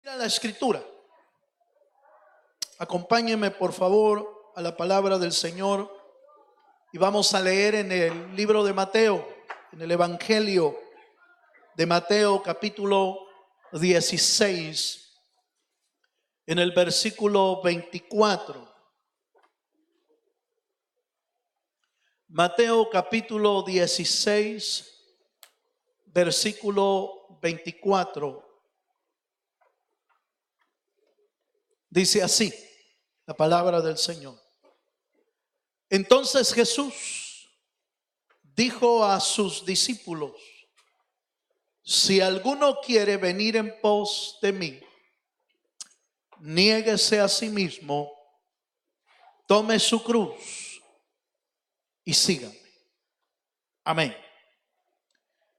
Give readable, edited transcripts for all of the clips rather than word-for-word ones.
A la escritura. Acompáñenme por favor a la palabra del Señor y vamos a leer en el libro de Mateo, en el Evangelio de Mateo capítulo 16, en el versículo 24. Mateo capítulo 16, versículo 24. Dice así la palabra del Señor. Entonces Jesús dijo a sus discípulos: si alguno quiere venir en pos de mí, niéguese a sí mismo, tome su cruz y sígame. Amén.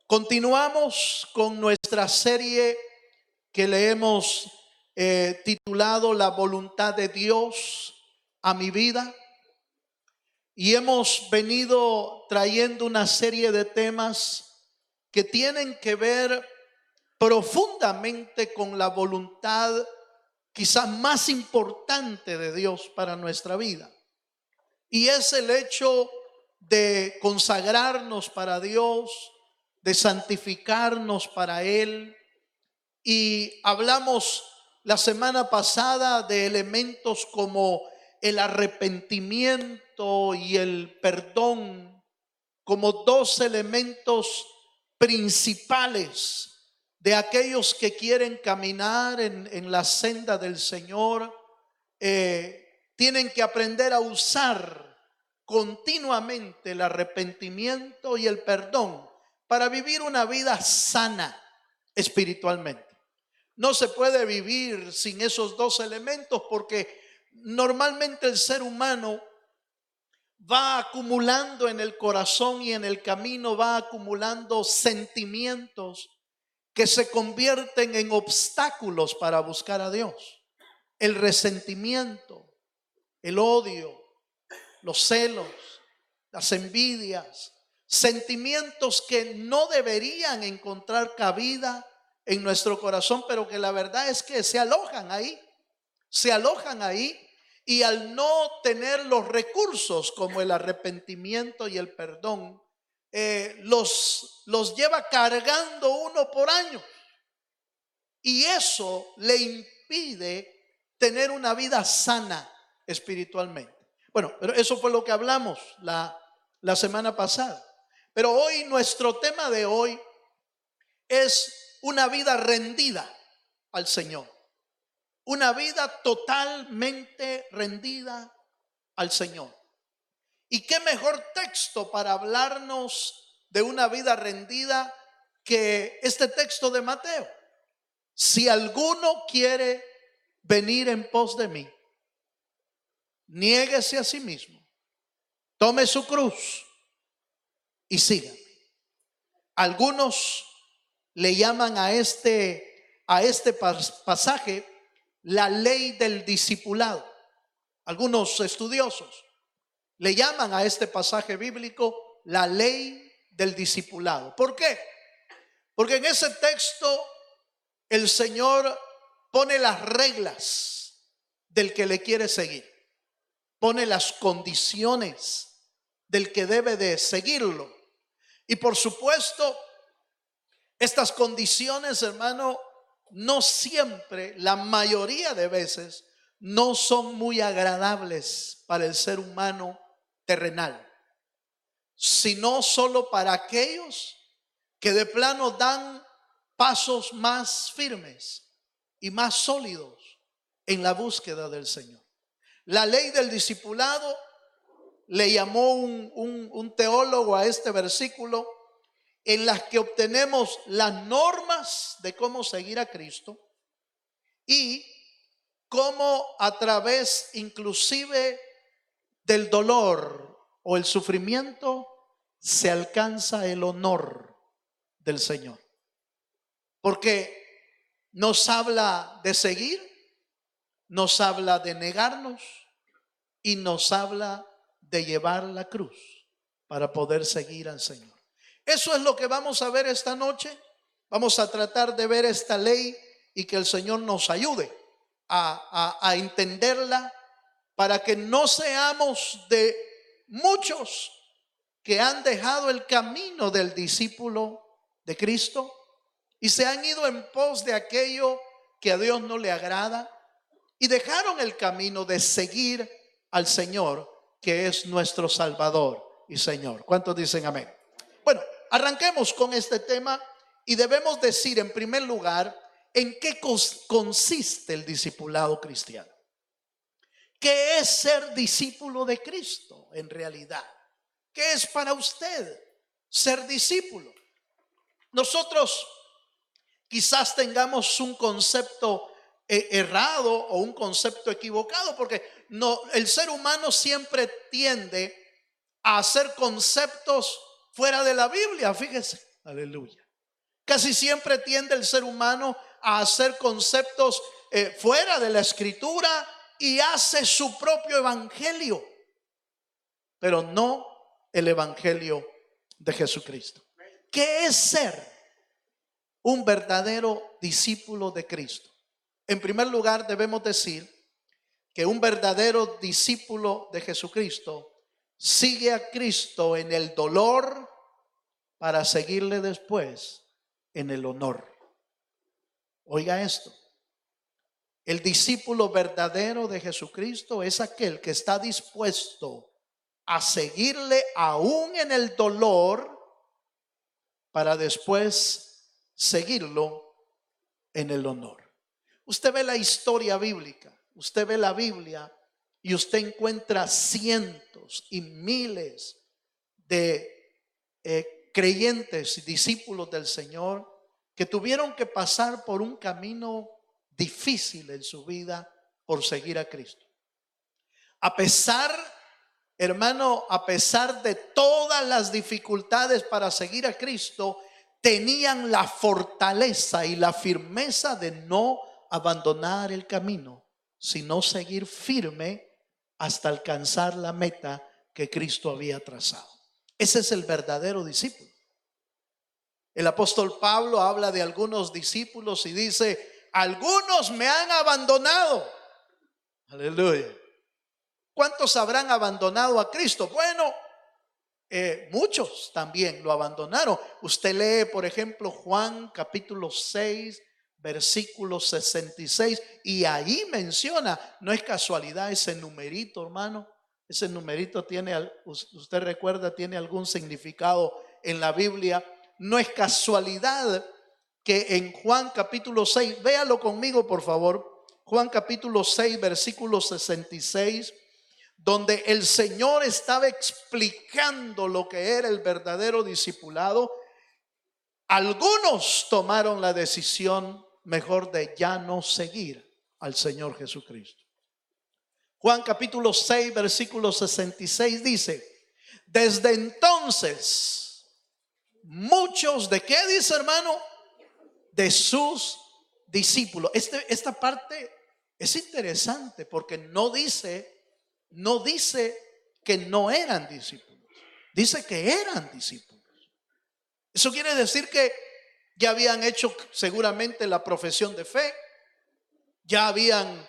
Continuamos con nuestra serie que le hemos titulado La voluntad de Dios a mi vida, y hemos venido trayendo una serie de temas que tienen que ver profundamente con la voluntad quizás más importante de Dios para nuestra vida, y es el hecho de consagrarnos para Dios, de santificarnos para Él. Y hablamos la semana pasada de elementos como el arrepentimiento y el perdón como dos elementos principales de aquellos que quieren caminar en la senda del Señor. Tienen que aprender a usar continuamente el arrepentimiento y el perdón para vivir una vida sana espiritualmente. No se puede vivir sin esos dos elementos, porque normalmente el ser humano va acumulando en el corazón y en el camino va acumulando sentimientos que se convierten en obstáculos para buscar a Dios. El resentimiento, el odio, los celos, las envidias, sentimientos que no deberían encontrar cabida en nuestro corazón, pero que la verdad es que se alojan ahí, y al no tener los recursos como el arrepentimiento y el perdón, los lleva cargando uno por años, y eso le impide tener una vida sana espiritualmente. Bueno, pero eso fue lo que hablamos la semana pasada. Pero hoy, nuestro tema de hoy es una vida rendida al Señor. Una vida totalmente rendida al Señor. ¿Y qué mejor texto para hablarnos de una vida rendida que este texto de Mateo? Si alguno quiere venir en pos de mí, niéguese a sí mismo, tome su cruz y sígame. Algunos le llaman a este pasaje la ley del discipulado. Algunos estudiosos le llaman a este pasaje bíblico la ley del discipulado. ¿Por qué? Porque en ese texto el Señor pone las reglas del que le quiere seguir, pone las condiciones del que debe de seguirlo. Y por supuesto, estas condiciones, hermano, no siempre, la mayoría de veces, no son muy agradables para el ser humano terrenal, sino solo para aquellos que de plano dan pasos más firmes y más sólidos en la búsqueda del Señor. La ley del discipulado le llamó un teólogo a este versículo, en las que obtenemos las normas de cómo seguir a Cristo y cómo a través inclusive del dolor o el sufrimiento se alcanza el honor del Señor. Porque nos habla de seguir, nos habla de negarnos y nos habla de llevar la cruz para poder seguir al Señor. Eso es lo que vamos a ver esta noche. Vamos a tratar de ver esta ley y que el Señor nos ayude a entenderla, para que no seamos de muchos que han dejado el camino del discípulo de Cristo y se han ido en pos de aquello que a Dios no le agrada y dejaron el camino de seguir al Señor, que es nuestro Salvador y Señor. ¿Cuántos dicen amén? Bueno, arranquemos con este tema y debemos decir en primer lugar en qué consiste el discipulado cristiano. ¿Qué es ser discípulo de Cristo en realidad? ¿Qué es para usted ser discípulo? Nosotros quizás tengamos un concepto errado o un concepto equivocado, porque no, el ser humano siempre tiende a hacer conceptos fuera de la Biblia. Fíjese, aleluya. Casi siempre tiende el ser humano a hacer conceptos fuera de la Escritura y hace su propio evangelio, pero no el evangelio de Jesucristo. ¿Qué es ser un verdadero discípulo de Cristo? En primer lugar, debemos decir que un verdadero discípulo de Jesucristo sigue a Cristo en el dolor para seguirle después en el honor. Oiga esto. El discípulo verdadero de Jesucristo es aquel que está dispuesto a seguirle aún en el dolor para después seguirlo en el honor. Usted ve la historia bíblica, usted ve la Biblia y usted encuentra cientos y miles de creyentes y discípulos del Señor que tuvieron que pasar por un camino difícil en su vida por seguir a Cristo. A pesar, hermano, a pesar de todas las dificultades para seguir a Cristo, tenían la fortaleza y la firmeza de no abandonar el camino, sino seguir firme hasta alcanzar la meta que Cristo había trazado. Ese es el verdadero discípulo. El apóstol Pablo habla de algunos discípulos y dice: algunos me han abandonado. Aleluya. ¿Cuántos habrán abandonado a Cristo? Bueno, muchos también lo abandonaron. Usted lee, por ejemplo, Juan capítulo 6, versículo 66, y ahí menciona, no es casualidad ese numerito, hermano. Ese numerito tiene, usted recuerda, tiene algún significado en la Biblia. No es casualidad que en Juan capítulo 6, véalo conmigo por favor, Juan capítulo 6, versículo 66, donde el Señor estaba explicando lo que era el verdadero discipulado. Algunos tomaron la decisión mejor de ya no seguir al Señor Jesucristo. Juan capítulo 6, versículo 66 dice: desde entonces muchos, ¿de qué dice, hermano? De sus discípulos. Esta parte es interesante porque no dice que no eran discípulos, dice que eran discípulos. Eso quiere decir que ya habían hecho seguramente la profesión de fe, ya habían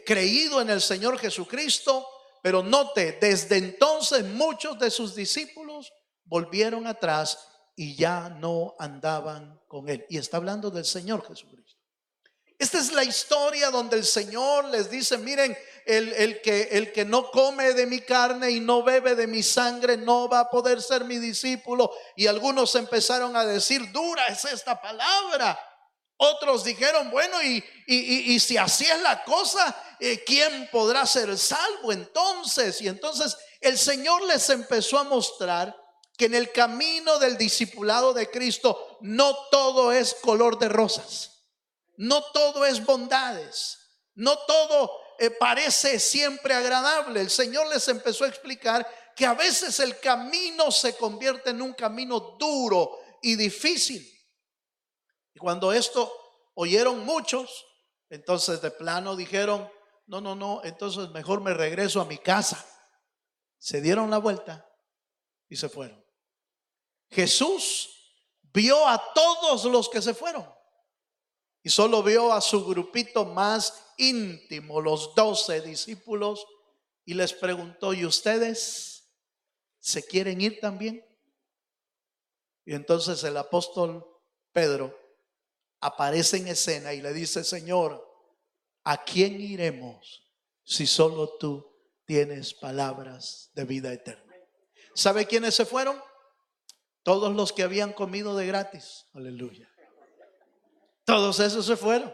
creído en el Señor Jesucristo, pero note, desde entonces muchos de sus discípulos volvieron atrás y ya no andaban con él. Y está hablando del Señor Jesucristo. Esta es la historia donde el Señor les dice: miren, el que no come de mi carne y no bebe de mi sangre no va a poder ser mi discípulo. Y algunos empezaron a decir: dura es esta palabra. Otros dijeron: bueno, y si así es la cosa, ¿quién podrá ser salvo entonces? Y entonces el Señor les empezó a mostrar que en el camino del discipulado de Cristo no todo es color de rosas. No todo es bondades, no todo parece siempre agradable. El Señor les empezó a explicar que a veces el camino se convierte en un camino duro y difícil. Y cuando esto oyeron muchos, entonces de plano dijeron: no, entonces mejor me regreso a mi casa. Se dieron la vuelta y se fueron. Jesús vio a todos los que se fueron. y solo vio a su grupito más íntimo, los 12 discípulos, y les preguntó: ¿y ustedes se quieren ir también? Y entonces el apóstol Pedro aparece en escena y le dice: Señor, ¿a quién iremos si solo tú tienes palabras de vida eterna? ¿Sabe quiénes se fueron? Todos los que habían comido de gratis. Aleluya. Todos esos se fueron,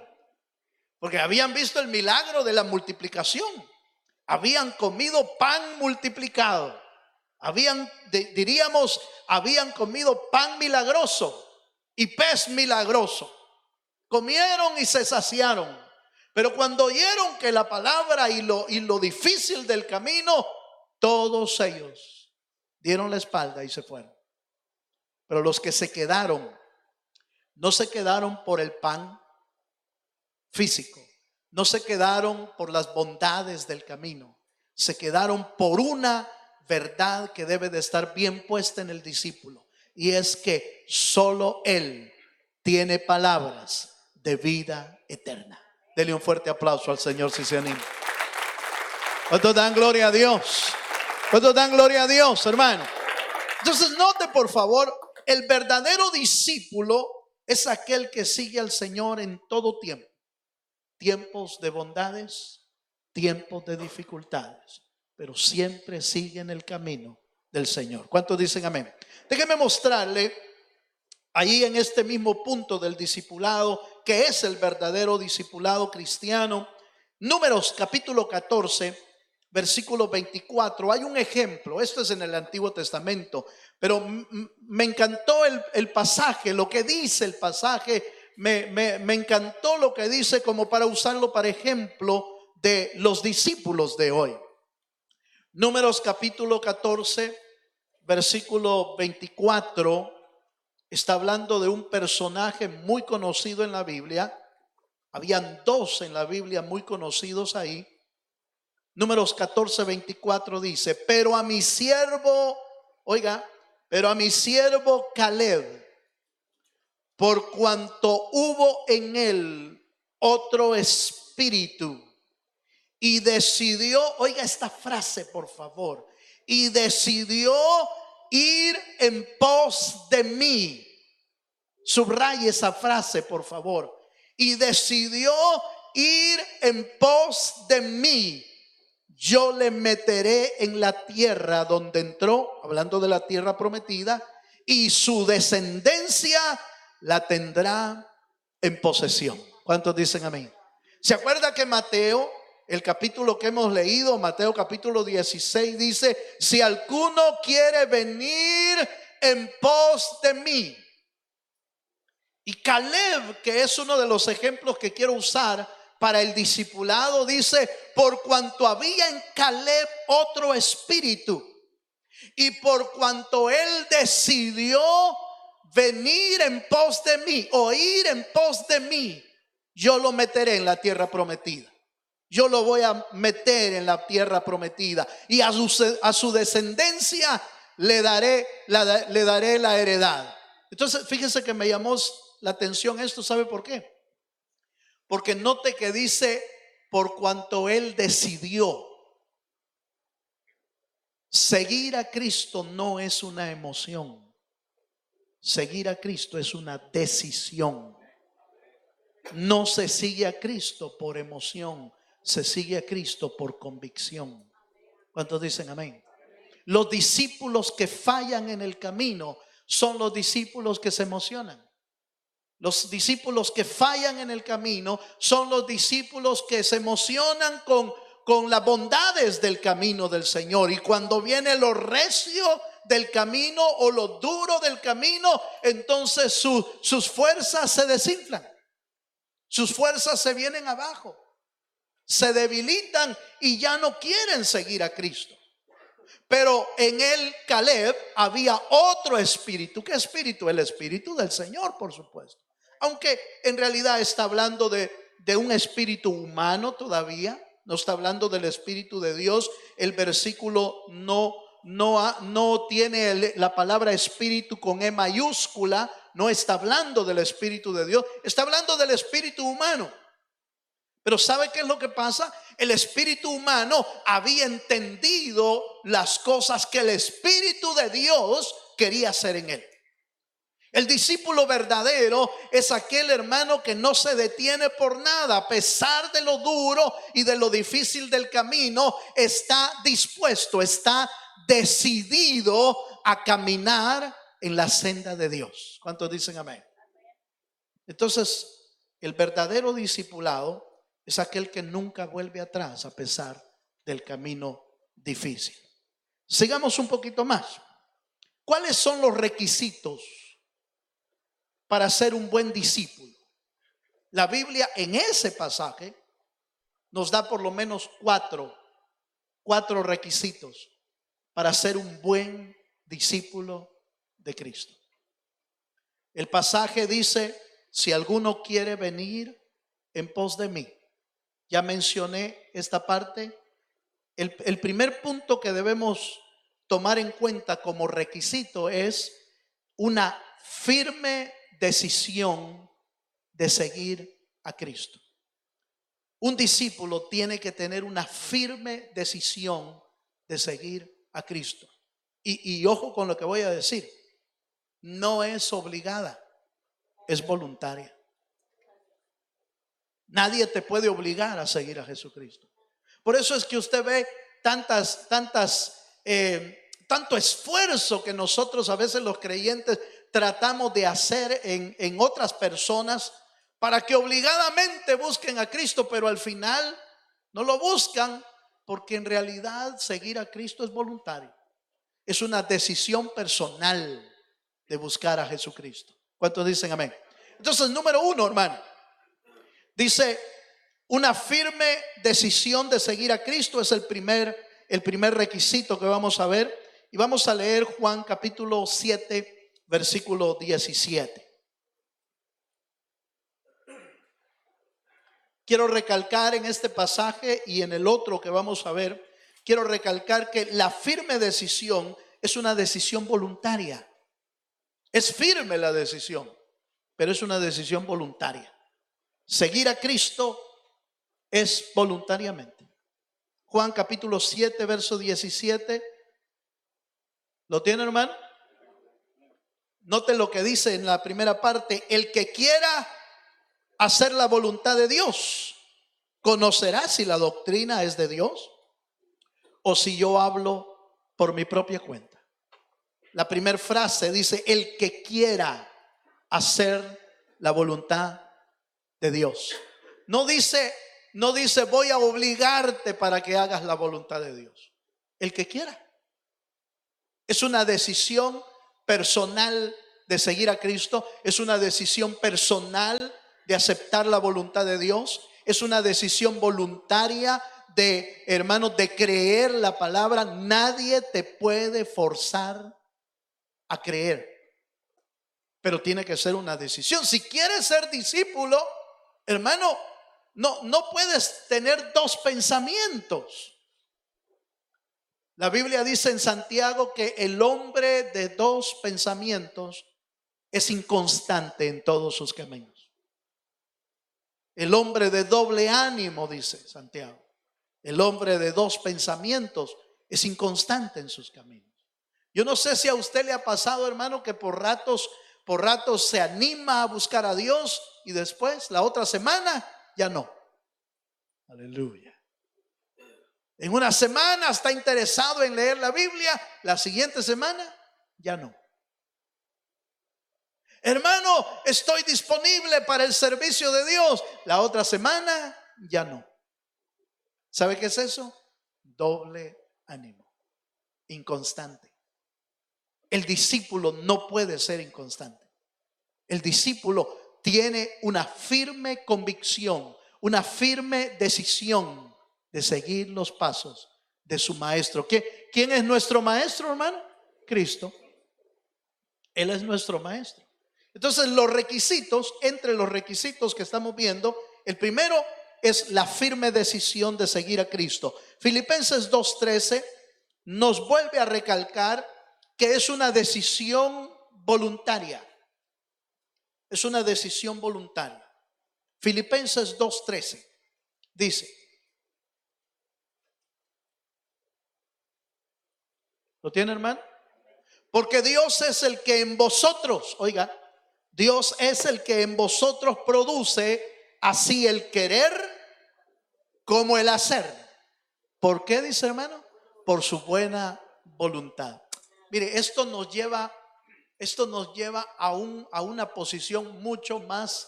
porque habían visto el milagro de la multiplicación. Habían comido pan multiplicado. Habían comido pan milagroso y pez milagroso. Comieron y se saciaron. Pero cuando oyeron que la palabra y lo difícil del camino, todos ellos dieron la espalda y se fueron. Pero los que se quedaron, no se quedaron por el pan físico, no se quedaron por las bondades del camino, se quedaron por una verdad que debe de estar bien puesta en el discípulo, y es que solo Él tiene palabras de vida eterna. Dele un fuerte aplauso al Señor si se anima. ¿Cuántos dan gloria a Dios? ¿Cuántos dan gloria a Dios, hermano? Entonces note por favor, el verdadero discípulo es aquel que sigue al Señor en todo tiempo. Tiempos de bondades, tiempos de dificultades, pero siempre sigue en el camino del Señor. ¿Cuántos dicen amén? Déjeme mostrarle ahí en este mismo punto del discipulado, que es el verdadero discipulado cristiano. Números capítulo 14, versículo 24. Hay un ejemplo, esto es en el Antiguo Testamento, pero me encantó el pasaje, lo que dice el pasaje, me encantó lo que dice, como para usarlo para ejemplo de los discípulos de hoy. Números capítulo 14, versículo 24. Está hablando de un personaje muy conocido en la Biblia. Habían dos en la Biblia muy conocidos ahí. Números 14, 24 dice: pero a mi siervo Caleb, por cuanto hubo en él otro espíritu, y decidió, oiga esta frase por favor, y decidió ir en pos de mí. Subraye esa frase por favor. Y decidió ir en pos de mí. Yo le meteré en la tierra donde entró, hablando de la tierra prometida, y su descendencia la tendrá en posesión. ¿Cuántos dicen amén? ¿Se acuerda que Mateo, el capítulo que hemos leído, Mateo capítulo 16, dice: si alguno quiere venir en pos de mí? Y Caleb, que es uno de los ejemplos que quiero usar para el discipulado, dice: por cuanto había en Caleb otro espíritu, y por cuanto él decidió venir en pos de mí, o ir en pos de mí, yo lo meteré en la tierra prometida. Yo lo voy a meter en la tierra prometida, y a su descendencia le daré la heredad. Entonces fíjese que me llamó la atención esto. ¿Sabe por qué? Porque note que dice: por cuanto él decidió. Seguir a Cristo no es una emoción. Seguir a Cristo es una decisión. No se sigue a Cristo por emoción, se sigue a Cristo por convicción. ¿Cuántos dicen amén? Los discípulos que fallan en el camino son los discípulos que se emocionan. Los discípulos que fallan en el camino son los discípulos que se emocionan con las bondades del camino del Señor. Y cuando viene lo recio del camino o lo duro del camino, entonces sus fuerzas se desinflan. Sus fuerzas se vienen abajo, se debilitan y ya no quieren seguir a Cristo. Pero en el Caleb había otro espíritu. ¿Qué espíritu? El espíritu del Señor, por supuesto. Aunque en realidad está hablando de un espíritu humano todavía. No está hablando del espíritu de Dios. El versículo no tiene la palabra espíritu con E mayúscula, no está hablando del Espíritu de Dios, está hablando del espíritu humano. Pero ¿sabe qué es lo que pasa? El espíritu humano había entendido las cosas que el Espíritu de Dios quería hacer en él. El discípulo verdadero es aquel, hermano, que no se detiene por nada. A pesar de lo duro y de lo difícil del camino, está dispuesto, está decidido a caminar en la senda de Dios. ¿Cuántos dicen amén? Entonces, el verdadero discipulado es aquel que nunca vuelve atrás a pesar del camino difícil. Sigamos un poquito más. ¿Cuáles son los requisitos para ser un buen discípulo? La Biblia en ese pasaje nos da por lo menos cuatro requisitos para ser un buen discípulo de Cristo. El pasaje dice: si alguno quiere venir en pos de mí. Ya mencioné esta parte. El primer punto que debemos tomar en cuenta como requisito es una firme decisión de seguir a Cristo. Un discípulo tiene que tener una firme decisión de seguir a Cristo. Y ojo con lo que voy a decir, no es obligada, es voluntaria. Nadie te puede obligar a seguir a Jesucristo. Por eso es que usted ve tanto esfuerzo que nosotros a veces los creyentes tratamos de hacer en otras personas para que obligadamente busquen a Cristo, pero al final no lo buscan, porque en realidad seguir a Cristo es voluntario. Es una decisión personal de buscar a Jesucristo. ¿Cuántos dicen amén? Entonces, número uno, hermano, dice: una firme decisión de seguir a Cristo es el primer requisito que vamos a ver. Y vamos a leer Juan capítulo 7, versículo 17. Quiero recalcar en este pasaje y en el otro que vamos a ver, quiero recalcar que la firme decisión es una decisión voluntaria. Es firme la decisión, pero es una decisión voluntaria. Seguir a Cristo es voluntariamente. Juan capítulo 7, verso 17. ¿Lo tiene, hermano? Note lo que dice en la primera parte: el que quiera hacer la voluntad de Dios conocerá si la doctrina es de Dios o si yo hablo por mi propia cuenta. La primera frase dice: el que quiera hacer la voluntad de Dios. No dice voy a obligarte para que hagas la voluntad de Dios. El que quiera. Es una decisión personal de seguir a Cristo. Es una decisión personal de aceptar la voluntad de Dios. Es una decisión voluntaria de, hermanos, de creer la palabra. Nadie te puede forzar a creer, pero tiene que ser una decisión. Si quieres ser discípulo, hermano, no puedes tener dos pensamientos. La Biblia dice en Santiago que el hombre de dos pensamientos es inconstante en todos sus caminos. El hombre de doble ánimo, dice Santiago, el hombre de dos pensamientos es inconstante en sus caminos. Yo no sé si a usted le ha pasado, hermano, que por ratos se anima a buscar a Dios y después la otra semana ya no. Aleluya. En una semana está interesado en leer la Biblia, la siguiente semana ya no. Hermano, estoy disponible para el servicio de Dios, la otra semana ya no. ¿Sabe qué es eso? Doble ánimo, inconstante. El discípulo no puede ser inconstante. El discípulo tiene una firme convicción, una firme decisión de seguir los pasos de su maestro. ¿Quién es nuestro maestro, hermano? Cristo. Él es nuestro maestro. Entonces, entre los requisitos que estamos viendo, el primero es la firme decisión de seguir a Cristo. Filipenses 2:13 nos vuelve a recalcar que es una decisión voluntaria. es una decisión voluntaria. Filipenses 2:13 dice, ¿lo tiene, hermano? Porque Dios es el que en vosotros, oiga, Dios es el que en vosotros produce así el querer como el hacer. ¿Por qué, dice, hermano? Por su buena voluntad. Mire, esto nos lleva a una posición mucho más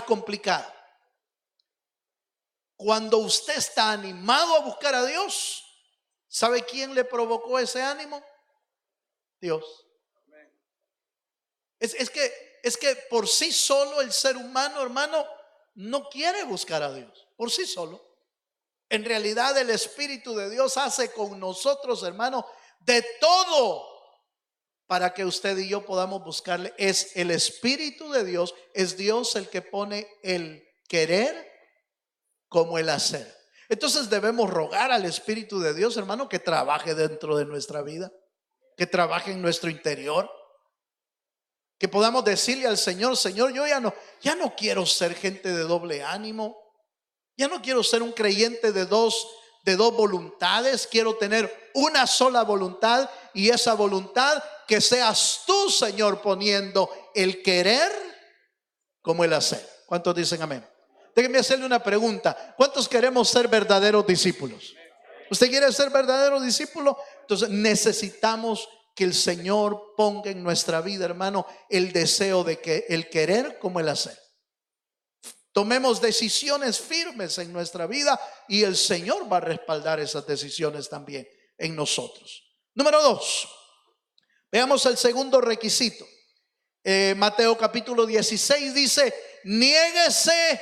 complicada. Cuando usted está animado a buscar a Dios, ¿sabe quién le provocó ese ánimo? Dios. Es que por sí solo el ser humano, hermano, no quiere buscar a Dios. Por sí solo. En realidad el Espíritu de Dios hace con nosotros, hermano, de todo para que usted y yo podamos buscarle. Es el Espíritu de Dios, es Dios el que pone el querer como el hacer. Entonces debemos rogar al Espíritu de Dios, hermano, que trabaje dentro de nuestra vida, que trabaje en nuestro interior, que podamos decirle al Señor: Señor, yo ya no quiero ser gente de doble ánimo, ya no quiero ser un creyente de dos voluntades. Quiero tener una sola voluntad, y esa voluntad que seas tú, Señor, poniendo el querer como el hacer. ¿Cuántos dicen amén? Déjenme hacerle una pregunta. ¿Cuántos queremos ser verdaderos discípulos? ¿Usted quiere ser verdadero discípulo? Entonces necesitamos que el Señor ponga en nuestra vida, hermano, el deseo de que el querer como el hacer. Tomemos decisiones firmes en nuestra vida y el Señor va a respaldar esas decisiones también en nosotros. Número 2, veamos el segundo requisito. Mateo capítulo 16 dice: niéguese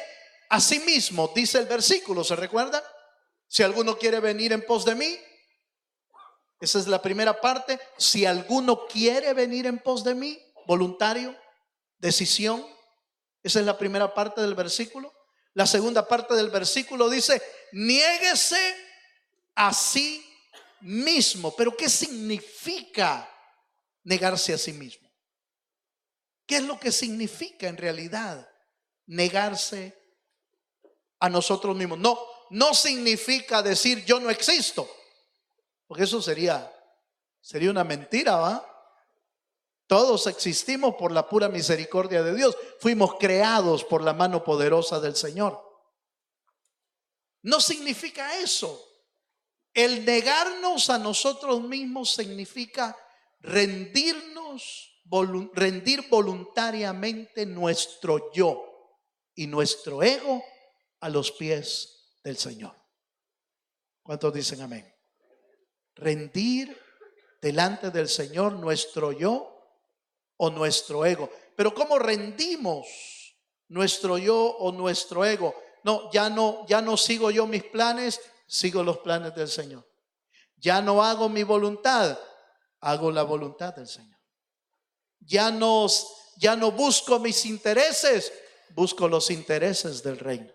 a sí mismo, dice el versículo, ¿se recuerda? Si alguno quiere venir en pos de mí, esa es la primera parte. Si alguno quiere venir en pos de mí, voluntario, decisión. Esa es la primera parte del versículo. La segunda parte del versículo dice: niéguese a sí mismo. Pero ¿qué significa negarse a sí mismo? ¿Qué es lo que significa en realidad negarse a nosotros mismos? No significa decir yo no existo, porque eso sería una mentira, ¿va? Todos existimos por la pura misericordia de Dios. Fuimos creados por la mano poderosa del Señor. No significa eso. El negarnos a nosotros mismos significa rendir voluntariamente nuestro yo y nuestro ego a los pies del Señor. ¿Cuántos dicen amén? Rendir delante del Señor nuestro yo o nuestro ego. Pero ¿cómo rendimos nuestro yo o nuestro ego? No, ya no sigo yo mis planes, sigo los planes del Señor. Ya no hago mi voluntad, hago la voluntad del Señor. Ya no busco mis intereses, busco los intereses del reino.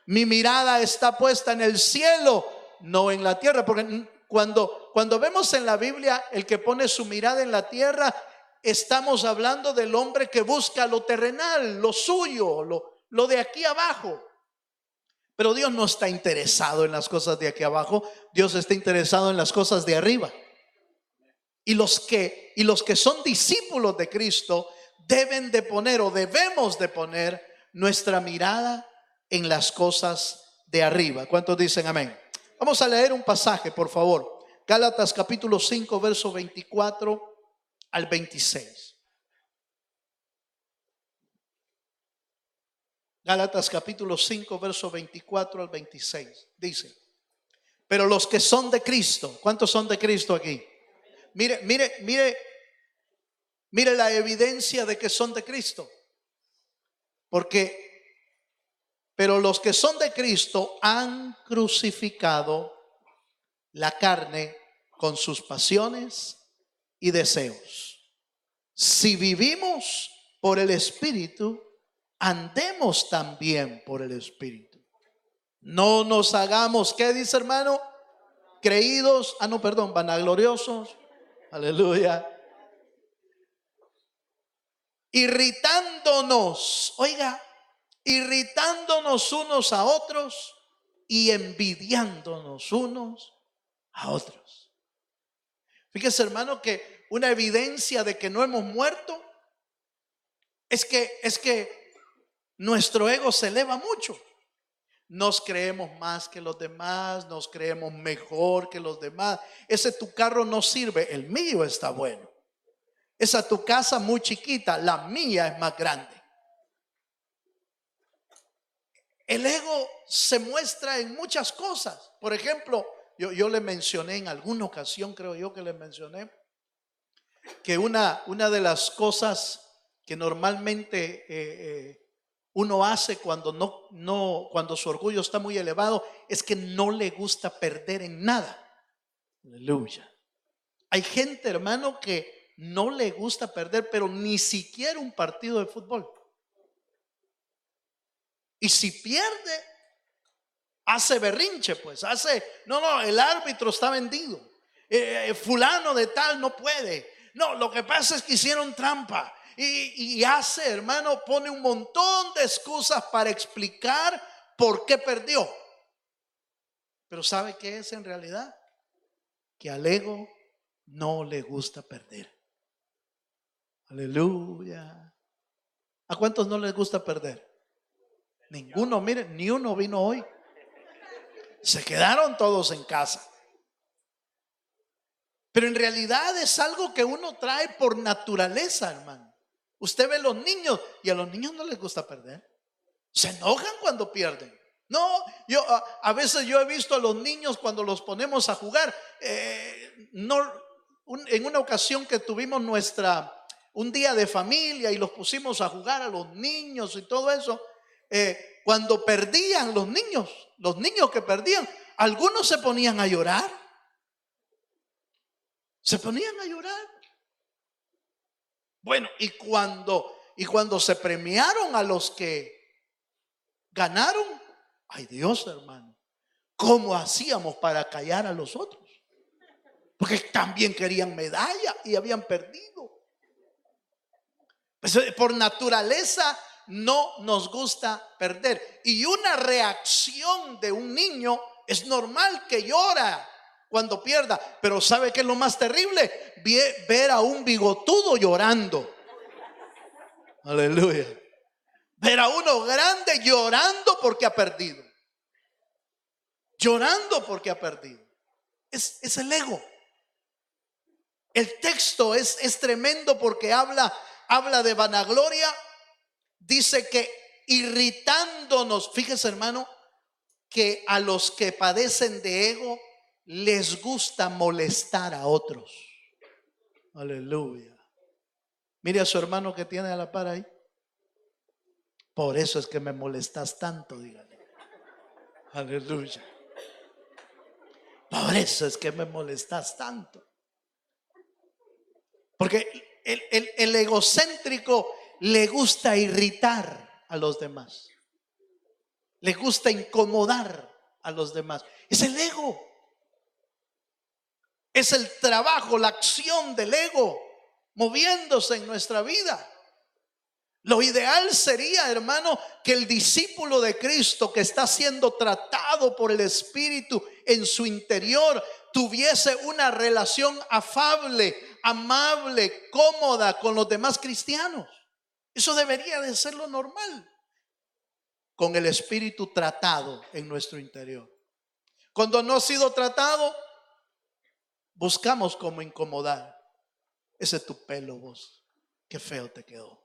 Mi mirada está puesta en el cielo, no en la tierra. Porque cuando vemos en la Biblia el que pone su mirada en la tierra, estamos hablando del hombre que busca lo terrenal, lo suyo, lo de aquí abajo. Pero Dios no está interesado en las cosas de aquí abajo. Dios está interesado en las cosas de arriba. Y los que son discípulos de Cristo deben de poner, o debemos de poner, nuestra mirada en las cosas de arriba. ¿Cuántos dicen amén? Vamos a leer un pasaje, por favor. Gálatas capítulo 5, verso 24 al 26. Gálatas capítulo 5, verso 24 al 26. Dice: pero los que son de Cristo, ¿cuántos son de Cristo aquí? Mire la evidencia de que son de Cristo. Pero los que son de Cristo han crucificado la carne con sus pasiones y deseos. Si vivimos por el Espíritu, andemos también por el Espíritu. No nos hagamos, ¿qué dice, hermano? Vanagloriosos. Aleluya. irritándonos, oiga, irritándonos unos a otros y envidiándonos unos a otros. Fíjese, hermano, que una evidencia de que no hemos muerto es que nuestro ego se eleva mucho. Nos creemos más que los demás, nos creemos mejor que los demás. Ese tu carro no sirve, el mío está bueno. Esa tu casa muy chiquita, la mía es más grande. El ego se muestra en muchas cosas. Por ejemplo, yo le mencioné en alguna ocasión, creo yo que le mencioné, que una de las cosas que normalmente uno hace cuando su orgullo está muy elevado es que no le gusta perder en nada. Aleluya. Hay gente, hermano, que no le gusta perder, pero ni siquiera un partido de fútbol. Y si pierde, hace berrinche, pues no, el árbitro está vendido. Fulano de tal no puede. No, lo que pasa es que hicieron trampa. Y hace, hermano, pone un montón de excusas para explicar por qué perdió. Pero ¿sabe qué es en realidad? Que al ego no le gusta perder. Aleluya. ¿A cuántos no les gusta perder? Ninguno, miren, ni uno vino hoy. Se quedaron todos en casa. Pero en realidad es algo que uno trae por naturaleza, hermano. Usted ve los niños y a los niños no les gusta perder. Se enojan cuando pierden. No, a veces yo he visto a los niños cuando los ponemos a jugar. En una ocasión que tuvimos un día de familia y los pusimos a jugar a los niños y todo eso. Cuando perdían los niños que perdían, algunos se ponían a llorar. Se ponían a llorar. Bueno, y cuando se premiaron a los que ganaron, ay Dios, hermano, ¿cómo hacíamos para callar a los otros? Porque también querían medalla y habían perdido. Pues, por naturaleza no nos gusta perder. Y una reacción de un niño es normal que llora cuando pierda. Pero ¿sabe qué es lo más terrible? Ver a un bigotudo llorando. Aleluya. Ver a uno grande llorando porque ha perdido. Llorando porque ha perdido. Es el ego. El texto es tremendo porque habla de vanagloria. Dice que irritándonos, fíjese, hermano, que a los que padecen de ego les gusta molestar a otros. Aleluya. Mire a su hermano que tiene a la par ahí. Por eso es que me molestas tanto, dígale. Aleluya. Por eso es que me molestas tanto. Porque el egocéntrico le gusta irritar a los demás. Le gusta incomodar a los demás. Es el ego. Es el trabajo, la acción del ego moviéndose en nuestra vida. Lo ideal sería, hermano, que el discípulo de Cristo que está siendo tratado por el Espíritu en su interior tuviese una relación afable, amable, cómoda con los demás cristianos. Eso debería de ser lo normal. Con el Espíritu tratado en nuestro interior. Cuando no ha sido tratado, buscamos cómo incomodar. Ese es tu pelo, vos. Qué feo te quedó.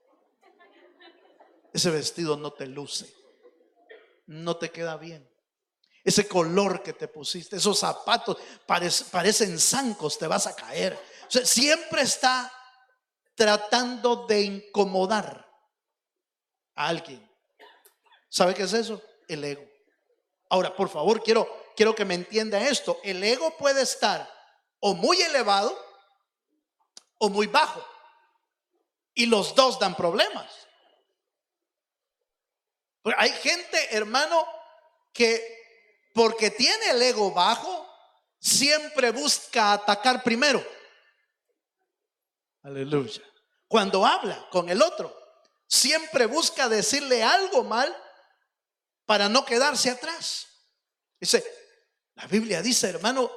Ese vestido no te luce. No te queda bien. Ese color que te pusiste, esos zapatos parecen zancos, te vas a caer. O sea, siempre está tratando de incomodar a alguien. ¿Sabe qué es eso? El ego. Ahora, por favor, quiero que me entienda esto. El ego puede estar o muy elevado o muy bajo. Y los dos dan problemas. Pero hay gente, hermano, que porque tiene el ego bajo, siempre busca atacar primero. Aleluya. cuando habla con el otro. Siempre busca decirle algo mal para no quedarse atrás. Dice, la Biblia dice, hermano,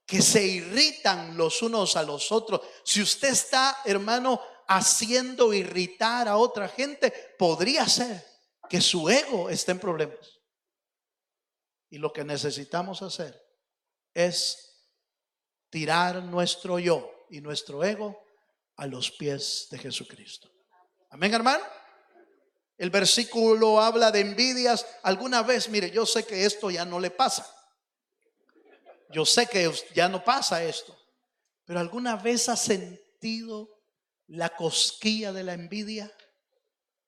que se irritan los unos a los otros. Si usted está, hermano, haciendo irritar a otra gente, podría ser que su ego esté en problemas. Y lo que necesitamos hacer es tirar nuestro yo y nuestro ego a los pies de Jesucristo. Amén, hermano. El versículo habla de envidias. Alguna vez, mire, yo sé que esto ya no le pasa. Yo sé que ya no pasa esto. Pero ¿alguna vez ha sentido la cosquilla de la envidia?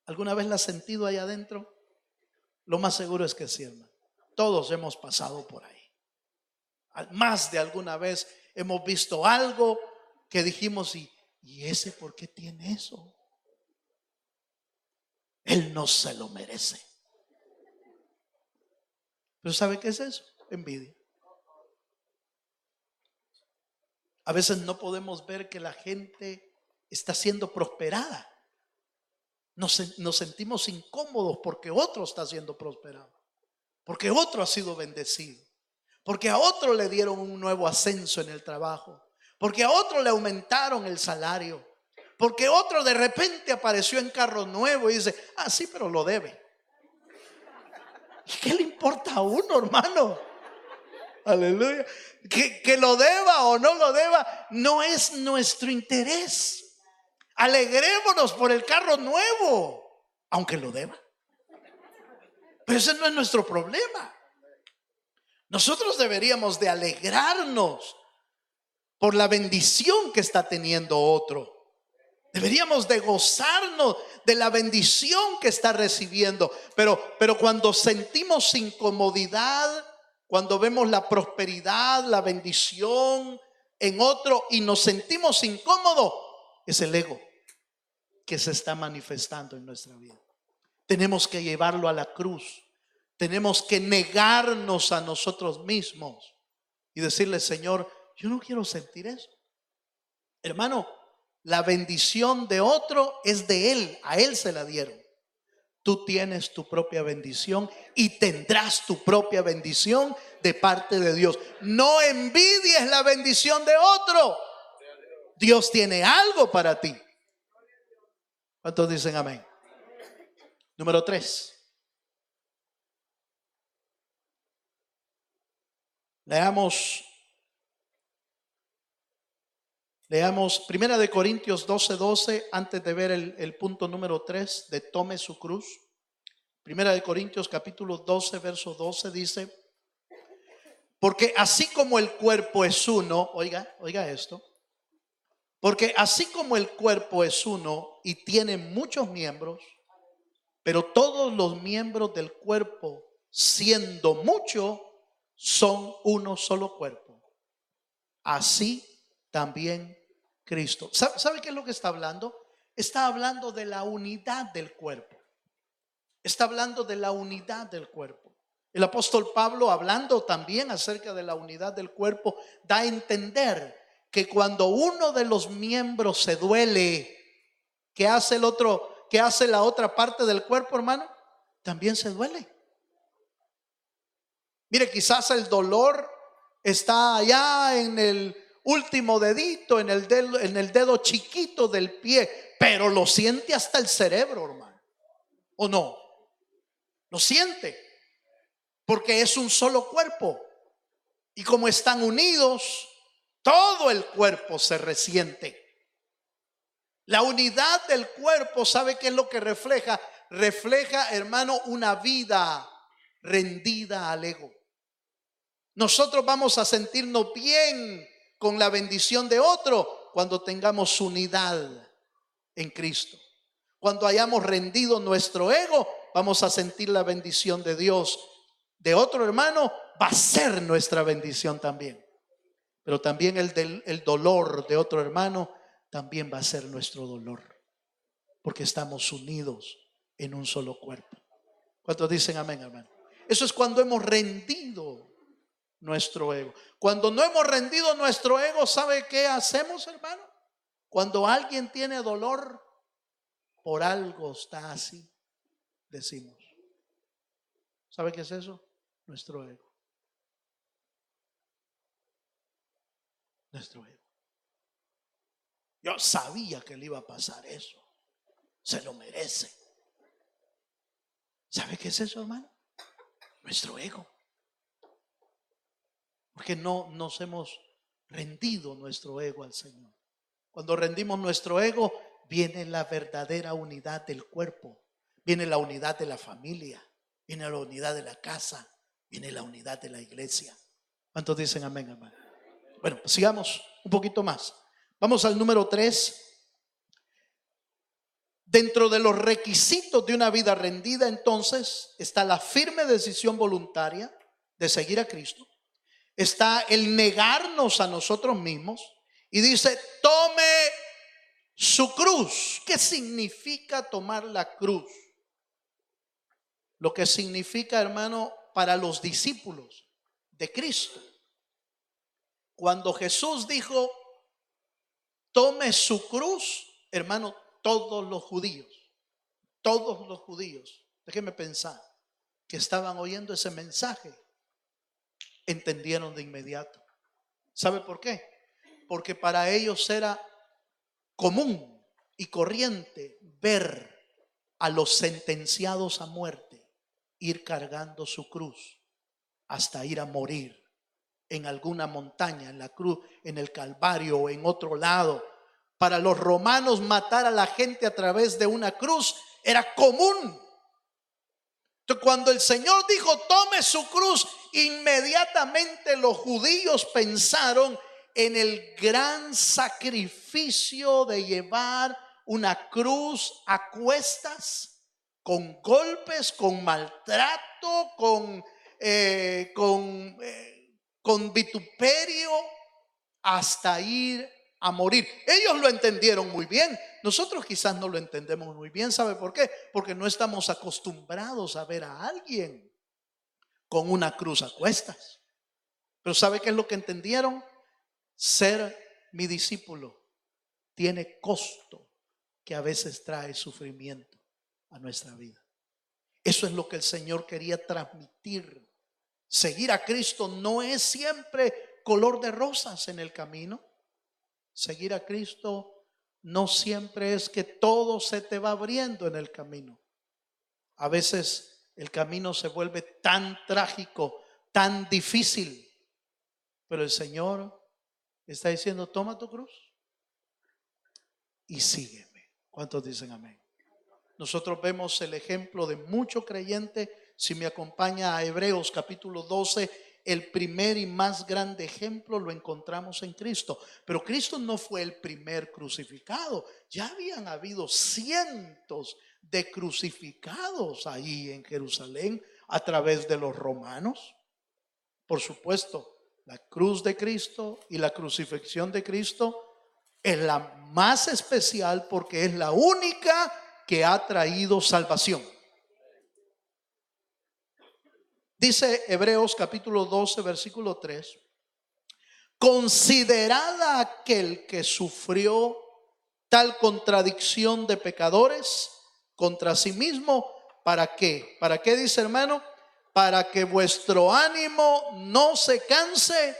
¿Alguna vez la ha sentido ahí adentro? Lo más seguro es que sí, hermano. Todos hemos pasado por ahí. Más de alguna vez hemos visto algo que dijimos, ¿y ese por qué tiene eso? Él no se lo merece. Pero ¿sabe qué es eso? Envidia. A veces no podemos ver que la gente está siendo prosperada. Nos sentimos incómodos porque otro está siendo prosperado, porque otro ha sido bendecido, porque a otro le dieron un nuevo ascenso en el trabajo, porque a otro le aumentaron el salario, porque otro de repente apareció en carro nuevo y dice, sí, pero lo debe. ¿Y qué le importa a uno, hermano? Aleluya. Que lo deba o no lo deba no es nuestro interés. Alegrémonos por el carro nuevo, aunque lo deba. Pero ese no es nuestro problema. Nosotros deberíamos de alegrarnos por la bendición que está teniendo otro. Deberíamos de gozarnos de la bendición que está recibiendo. Pero cuando sentimos incomodidad, cuando vemos la prosperidad, la bendición en otro y nos sentimos incómodos, es el ego que se está manifestando en nuestra vida. Tenemos que llevarlo a la cruz. Tenemos que negarnos a nosotros mismos y decirle, Señor, yo no quiero sentir eso. Hermano, la bendición de otro es de él, a él se la dieron. Tú tienes tu propia bendición y tendrás tu propia bendición de parte de Dios. No envidies la bendición de otro. Dios tiene algo para ti. ¿Cuántos dicen amén? Número 3. Leamos 1 de Corintios 12:12 antes de ver el punto número 3 de tome su cruz. 1 de Corintios capítulo 12 verso 12 dice, porque así como el cuerpo es uno, oiga esto, porque así como el cuerpo es uno y tiene muchos miembros, pero todos los miembros del cuerpo, siendo muchos, son uno solo cuerpo. Así también Cristo. ¿Sabe qué es lo que está hablando? Está hablando de la unidad del cuerpo. Está hablando de la unidad del cuerpo. El apóstol Pablo, hablando también acerca de la unidad del cuerpo, da a entender que cuando uno de los miembros se duele, ¿qué hace el otro? ¿Qué hace la otra parte del cuerpo, hermano? También se duele. Mire, quizás el dolor está allá en el último dedito, en el dedo chiquito del pie, pero lo siente hasta el cerebro, hermano. ¿O no? Lo siente, porque es un solo cuerpo. Y como están unidos, todo el cuerpo se resiente. La unidad del cuerpo, ¿sabe qué es lo que refleja? Refleja, hermano, una vida rendida al ego. Nosotros vamos a sentirnos bien con la bendición de otro cuando tengamos unidad en Cristo. Cuando hayamos rendido nuestro ego, vamos a sentir la bendición de Dios. De otro hermano va a ser nuestra bendición también. Pero también el dolor de otro hermano también va a ser nuestro dolor. Porque estamos unidos en un solo cuerpo. ¿Cuántos dicen amén, hermano? Eso es cuando hemos rendido nuestro ego. Cuando no hemos rendido nuestro ego, ¿sabe qué hacemos, hermano? Cuando alguien tiene dolor, por algo está así, decimos. ¿Sabe qué es eso? Nuestro ego. Nuestro ego. Yo sabía que le iba a pasar eso. Se lo merece. ¿Sabe qué es eso, hermano? Nuestro ego. Porque no nos hemos rendido nuestro ego al Señor. Cuando rendimos nuestro ego, viene la verdadera unidad del cuerpo. Viene la unidad de la familia. Viene la unidad de la casa. Viene la unidad de la iglesia. ¿Cuántos dicen amén, hermano? Bueno, pues sigamos un poquito más. Vamos al número 3. Dentro de los requisitos de una vida rendida, entonces, está la firme decisión voluntaria de seguir a Cristo. Está el negarnos a nosotros mismos. Y dice, tome su cruz. ¿Qué significa tomar la cruz? Lo que significa, hermano, para los discípulos de Cristo. Cuando Jesús dijo, tome su cruz, hermano, todos los judíos, déjenme pensar, que estaban oyendo ese mensaje, entendieron de inmediato. ¿Sabe por qué? Porque para ellos era común y corriente ver a los sentenciados a muerte ir cargando su cruz hasta ir a morir en alguna montaña, en la cruz, en el Calvario o en otro lado. Para los romanos matar a la gente a través de una cruz era común. Entonces, cuando el Señor dijo tome su cruz, inmediatamente los judíos pensaron en el gran sacrificio de llevar una cruz a cuestas, con golpes, con maltrato, con vituperio, hasta ir a morir. Ellos lo entendieron muy bien. Nosotros quizás no lo entendemos muy bien. ¿Sabe por qué? Porque no estamos acostumbrados a ver a alguien con una cruz a cuestas. Pero ¿sabe qué es lo que entendieron? Ser mi discípulo tiene costo que a veces trae sufrimiento a nuestra vida. Eso es lo que el Señor quería transmitir. Seguir a Cristo no es siempre color de rosas en el camino. Seguir a Cristo no siempre es que todo se te va abriendo en el camino. A veces el camino se vuelve tan trágico, tan difícil. Pero el Señor está diciendo, toma tu cruz y sígueme. ¿Cuántos dicen amén? Nosotros vemos el ejemplo de muchos creyentes. Si me acompaña a Hebreos capítulo 12, el primer y más grande ejemplo lo encontramos en Cristo. Pero Cristo no fue el primer crucificado. Ya habían habido cientos de crucificados ahí en Jerusalén a través de los romanos. Por supuesto, la cruz de Cristo y la crucifixión de Cristo es la más especial porque es la única que ha traído salvación. Dice Hebreos capítulo 12 versículo 3: considerad aquel que sufrió tal contradicción de pecadores contra sí mismo. ¿Para qué? ¿Para qué dice, hermano? Para que vuestro ánimo no se canse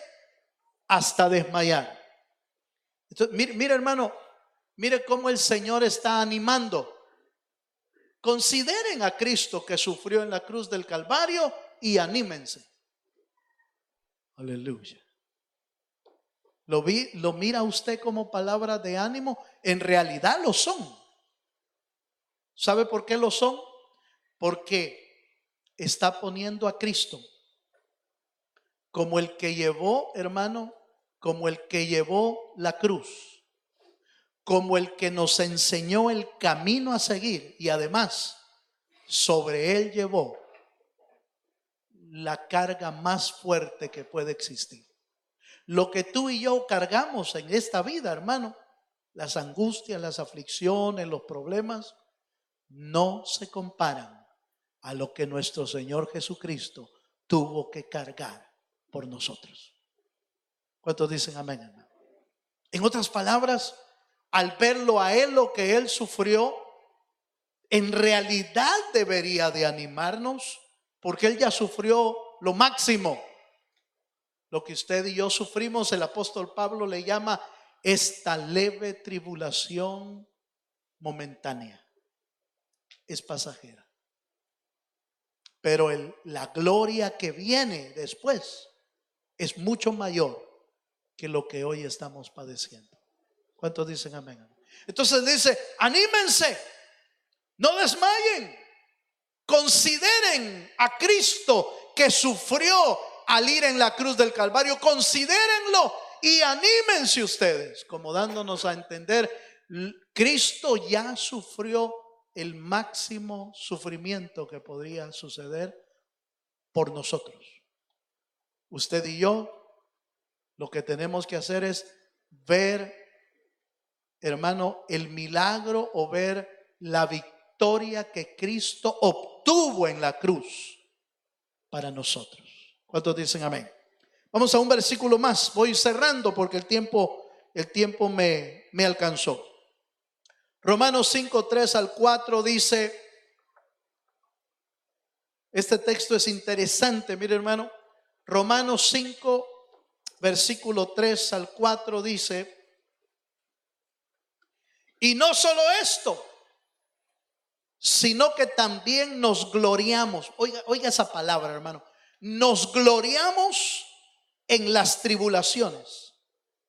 hasta desmayar. Entonces, mire, hermano, mire cómo el Señor está animando. Consideren a Cristo que sufrió en la cruz del Calvario y anímense. Aleluya. ¿Lo mira usted como palabra de ánimo? En realidad lo son. ¿Sabe por qué lo son? Porque está poniendo a Cristo como el que llevó, hermano, como el que llevó la cruz, como el que nos enseñó el camino a seguir, y además sobre él llevó la carga más fuerte que puede existir. Lo que tú y yo cargamos en esta vida, hermano, las angustias, las aflicciones, los problemas, no se comparan a lo que nuestro Señor Jesucristo tuvo que cargar por nosotros. ¿Cuántos dicen amén, hermano? En otras palabras, al verlo a Él, lo que Él sufrió, en realidad debería de animarnos, porque Él ya sufrió lo máximo. Lo que usted y yo sufrimos, el apóstol Pablo le llama esta leve tribulación momentánea. Es pasajera. Pero la gloria que viene después es mucho mayor que lo que hoy estamos padeciendo. ¿Cuántos dicen amén? Entonces dice, anímense, no desmayen, consideren a Cristo que sufrió al ir en la cruz del Calvario, considérenlo y anímense ustedes, como dándonos a entender, Cristo ya sufrió el máximo sufrimiento que podría suceder por nosotros. Usted y yo, lo que tenemos que hacer es ver, hermano, el milagro o ver la victoria que Cristo obtuvo en la cruz para nosotros. ¿Cuántos dicen amén? Vamos a un versículo más. Voy cerrando porque el tiempo me alcanzó. Romanos 5, 3 al 4 dice, este texto es interesante, mire hermano. Romanos 5, versículo 3 al 4 dice, y no solo esto, sino que también nos gloriamos. Oiga esa palabra, hermano. Nos gloriamos en las tribulaciones,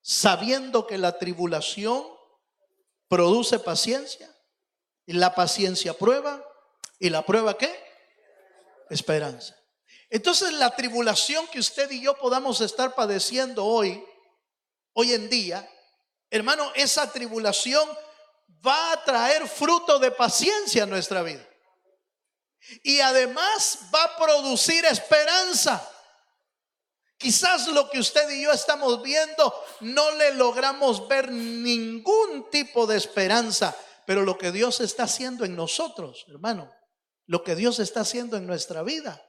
sabiendo que la tribulación produce paciencia, y la paciencia prueba, y la prueba ¿qué? Esperanza. Entonces la tribulación que usted y yo podamos estar padeciendo hoy en día, hermano, esa tribulación va a traer fruto de paciencia en nuestra vida. Y además va a producir esperanza. Quizás lo que usted y yo estamos viendo no le logramos ver ningún tipo de esperanza, pero lo que Dios está haciendo en nosotros, hermano, lo que Dios está haciendo en nuestra vida,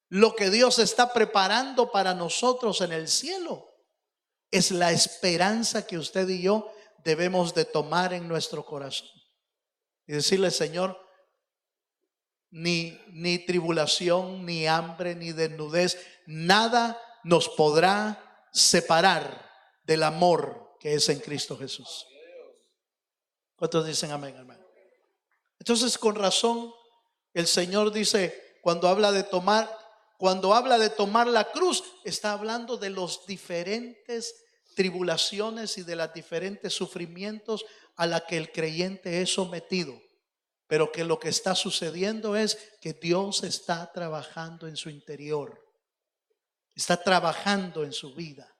lo que Dios está preparando para nosotros en el cielo, es la esperanza que usted y yo debemos de tomar en nuestro corazón y decirle, Señor, ni tribulación, ni hambre, ni desnudez, nada nos podrá separar del amor que es en Cristo Jesús. ¿Cuántos dicen amén, hermano? Entonces, con razón, el Señor dice, cuando habla de tomar la cruz, está hablando de los diferentes tribulaciones y de los diferentes sufrimientos a la que el creyente es sometido. Pero que lo que está sucediendo es que Dios está trabajando en su interior, está trabajando en su vida,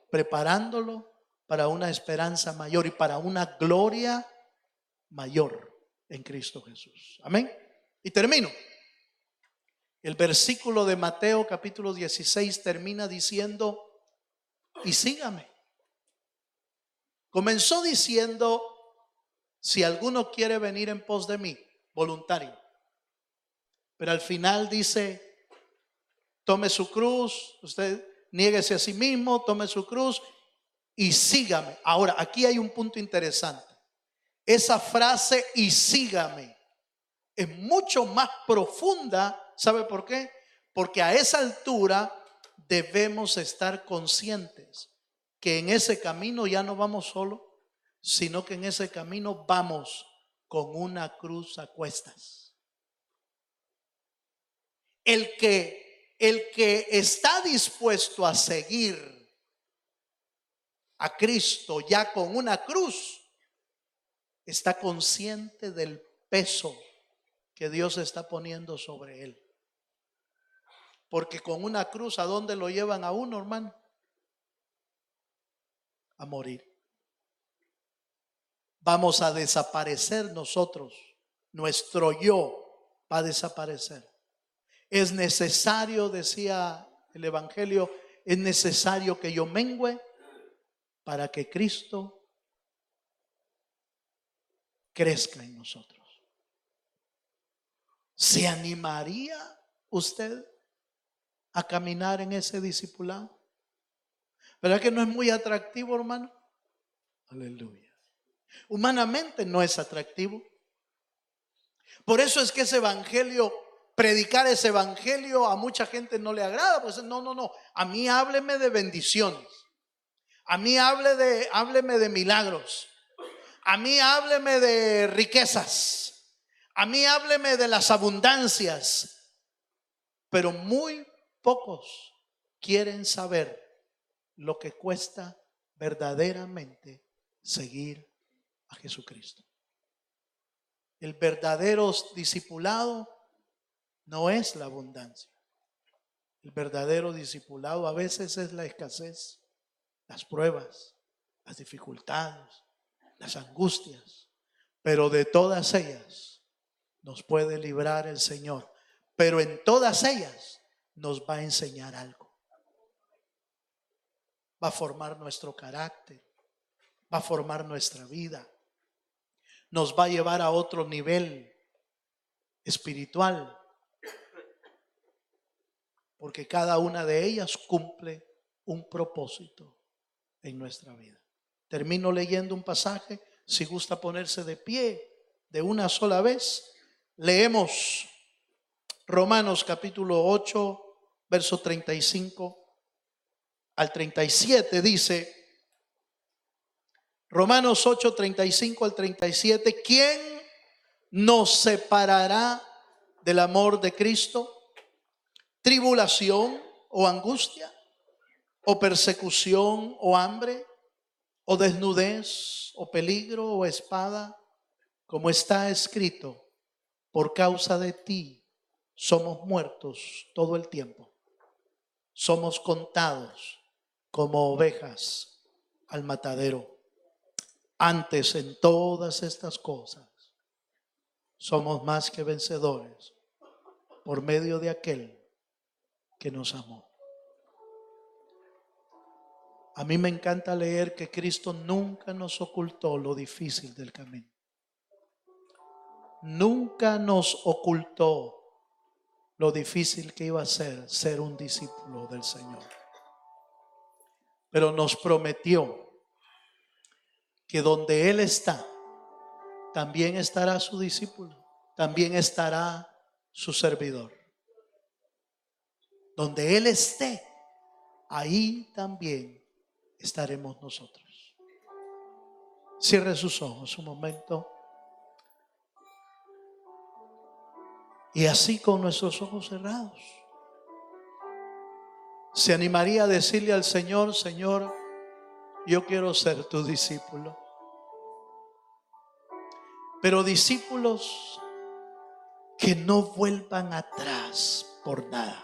preparándolo para una esperanza mayor y para una gloria mayor en Cristo Jesús. Amén. Y termino. El versículo de Mateo capítulo 16 termina diciendo, y sígame. Comenzó diciendo, si alguno quiere venir en pos de mí, voluntario. Pero al final dice, tome su cruz, usted niéguese a sí mismo, tome su cruz y sígame. Ahora, aquí hay un punto interesante. Esa frase, y sígame, es mucho más profunda. ¿Sabe por qué? Porque a esa altura debemos estar conscientes que en ese camino ya no vamos solo, sino que en ese camino vamos con una cruz a cuestas. El que está dispuesto a seguir a Cristo ya con una cruz, está consciente del peso que Dios está poniendo sobre él. Porque con una cruz, ¿a dónde lo llevan a uno, hermano? A morir. Vamos a desaparecer nosotros. Nuestro yo va a desaparecer. Es necesario, decía el Evangelio, es necesario que yo mengüe para que Cristo crezca en nosotros. ¿Se animaría usted a caminar en ese discipulado? ¿Verdad que no es muy atractivo, hermano? Aleluya. Humanamente no es atractivo. Por eso es que ese evangelio, predicar ese evangelio a mucha gente no le agrada. Pues no. A mí hábleme de bendiciones. A mí hábleme de milagros. A mí hábleme de riquezas. A mí hábleme de las abundancias. Pero muy pocos quieren saber lo que cuesta verdaderamente seguir a Jesucristo. El verdadero discipulado no es la abundancia. El verdadero discipulado a veces es la escasez, las pruebas, las dificultades, las angustias. Pero de todas ellas nos puede librar el Señor. Pero en todas ellas nos va a enseñar algo. Va a formar nuestro carácter, va a formar nuestra vida, nos va a llevar a otro nivel espiritual, porque cada una de ellas cumple un propósito en nuestra vida. Termino leyendo un pasaje, si gusta ponerse de pie de una sola vez. Leemos Romanos capítulo 8, verso 35 al 37, dice Romanos 8, 35 al 37, ¿quién nos separará del amor de Cristo? ¿Tribulación o angustia? ¿O persecución o hambre? ¿O desnudez o peligro o espada? Como está escrito, por causa de ti somos muertos todo el tiempo. Somos contados como ovejas al matadero. Antes, en todas estas cosas, somos más que vencedores por medio de aquel que nos amó. A mí me encanta leer que Cristo nunca nos ocultó lo difícil del camino. Nunca nos ocultó lo difícil que iba a ser un discípulo del Señor. Pero nos prometió que donde Él está, también estará su discípulo, también estará su servidor. Donde Él esté, ahí también estaremos nosotros. Cierre sus ojos un momento. Y así con nuestros ojos cerrados, se animaría a decirle al Señor: Señor, yo quiero ser tu discípulo. Pero discípulos que no vuelvan atrás por nada.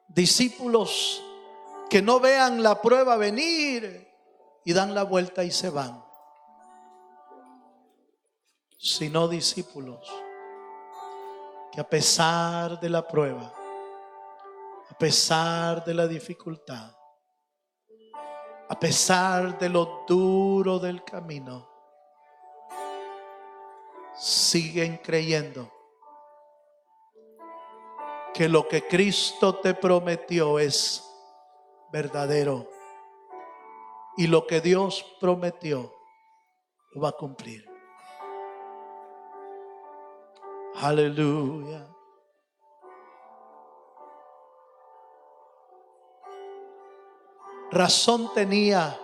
Discípulos que no vean la prueba venir y dan la vuelta y se van. Sino discípulos que a pesar de la prueba, a pesar de la dificultad, a pesar de lo duro del camino, siguen creyendo que lo que Cristo te prometió es verdadero y lo que Dios prometió lo va a cumplir. Aleluya. Razón tenía